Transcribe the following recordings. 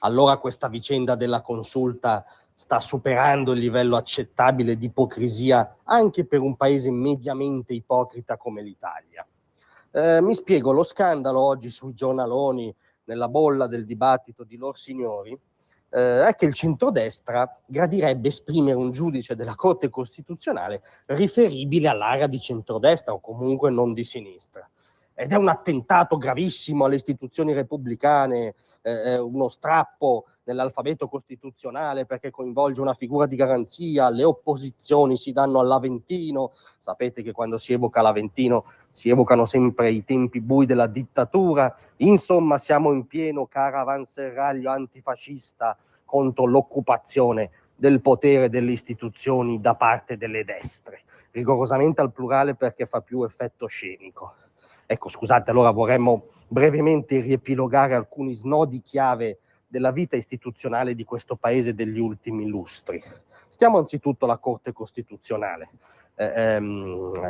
allora questa vicenda della consulta sta superando il livello accettabile di ipocrisia anche per un paese mediamente ipocrita come l'Italia. Mi spiego, lo scandalo oggi sui giornaloni, nella bolla del dibattito di lor signori, è che il centrodestra gradirebbe esprimere un giudice della Corte Costituzionale riferibile all'area di centrodestra o comunque non di sinistra. Ed è un attentato gravissimo alle istituzioni repubblicane, uno strappo nell'alfabeto costituzionale perché coinvolge una figura di garanzia, le opposizioni si danno all'Aventino, sapete che quando si evoca l'Aventino si evocano sempre i tempi bui della dittatura, insomma siamo in pieno caravanserraglio antifascista contro l'occupazione del potere delle istituzioni da parte delle destre, rigorosamente al plurale perché fa più effetto scenico. Ecco, scusate, allora vorremmo brevemente riepilogare alcuni snodi chiave della vita istituzionale di questo paese degli ultimi lustri. Stiamo anzitutto alla Corte Costituzionale,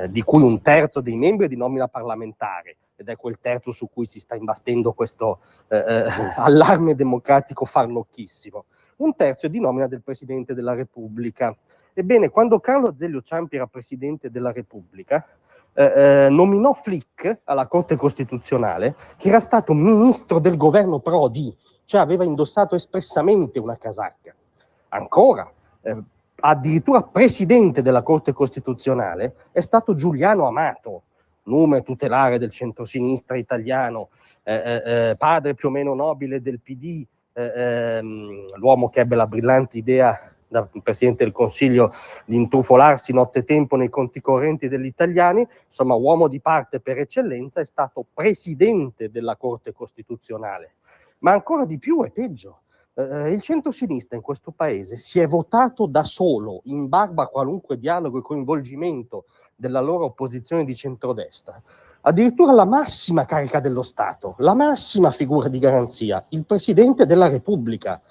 di cui un terzo dei membri è di nomina parlamentare, ed è quel terzo su cui si sta imbastendo questo allarme democratico farlocchissimo. Un terzo è di nomina del Presidente della Repubblica. Ebbene, quando Carlo Azeglio Ciampi era Presidente della Repubblica, nominò Flick alla Corte Costituzionale, che era stato ministro del governo Prodi, cioè aveva indossato espressamente una casacca. Ancora, addirittura presidente della Corte Costituzionale è stato Giuliano Amato, nome tutelare del centrosinistra italiano, padre più o meno nobile del PD, l'uomo che ebbe la brillante idea dal Presidente del Consiglio di intrufolarsi nottetempo nei conti correnti degli italiani, insomma uomo di parte per eccellenza, è stato presidente della Corte Costituzionale. Ma ancora di più è peggio. Il centrosinistra in questo paese si è votato da solo, in barba a qualunque dialogo e coinvolgimento della loro opposizione di centrodestra, addirittura la massima carica dello Stato, la massima figura di garanzia, il Presidente della Repubblica.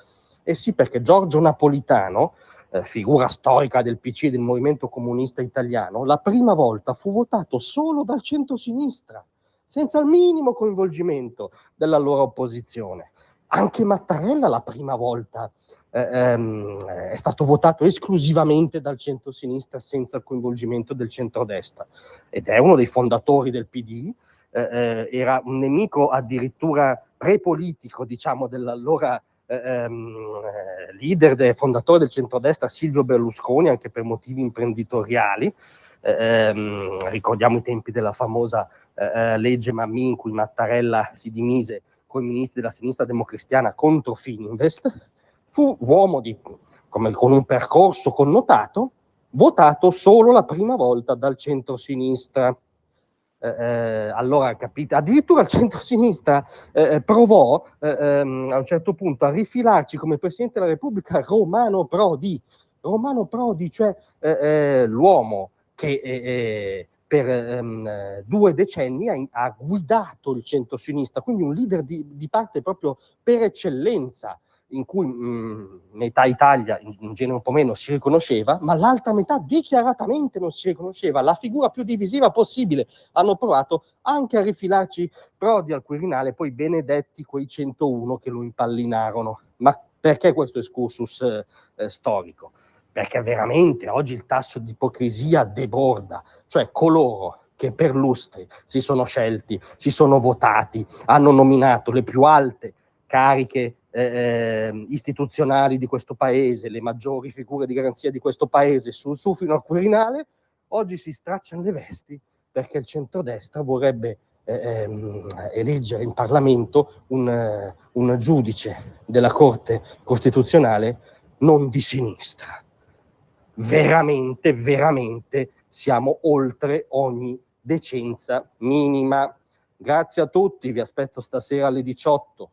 Eh sì, perché Giorgio Napolitano, figura storica del PC e del Movimento Comunista Italiano, la prima volta fu votato solo dal centrosinistra, senza il minimo coinvolgimento della loro opposizione. Anche Mattarella la prima volta è stato votato esclusivamente dal centrosinistra senza il coinvolgimento del centrodestra, ed è uno dei fondatori del PD, era un nemico addirittura prepolitico, diciamo, dell'allora leader e fondatore del centrodestra Silvio Berlusconi, anche per motivi imprenditoriali. Ricordiamo i tempi della famosa legge Mammì, in cui Mattarella si dimise con i ministri della sinistra democristiana contro Fininvest. Fu uomo con un percorso connotato, votato solo la prima volta dal centrosinistra. Allora, capite, addirittura il centrosinistra provò a un certo punto a rifilarci come Presidente della Repubblica Romano Prodi, cioè l'uomo che per 2 decenni ha guidato il centrosinistra, quindi un leader di parte proprio per eccellenza, in cui metà Italia, in genere un po' meno, si riconosceva, ma l'altra metà dichiaratamente non si riconosceva, la figura più divisiva possibile. Hanno provato anche a rifilarci Prodi al Quirinale, poi benedetti quei 101 che lo impallinarono. Ma perché questo excursus storico? Perché veramente oggi il tasso di ipocrisia deborda, cioè coloro che per lustri si sono scelti, si sono votati, hanno nominato le più alte cariche istituzionali di questo paese, le maggiori figure di garanzia di questo paese su fino al Quirinale, oggi si stracciano le vesti perché il centrodestra vorrebbe eleggere in Parlamento un giudice della Corte Costituzionale non di sinistra. Veramente, veramente siamo oltre ogni decenza minima. Grazie a tutti, vi aspetto stasera alle 18.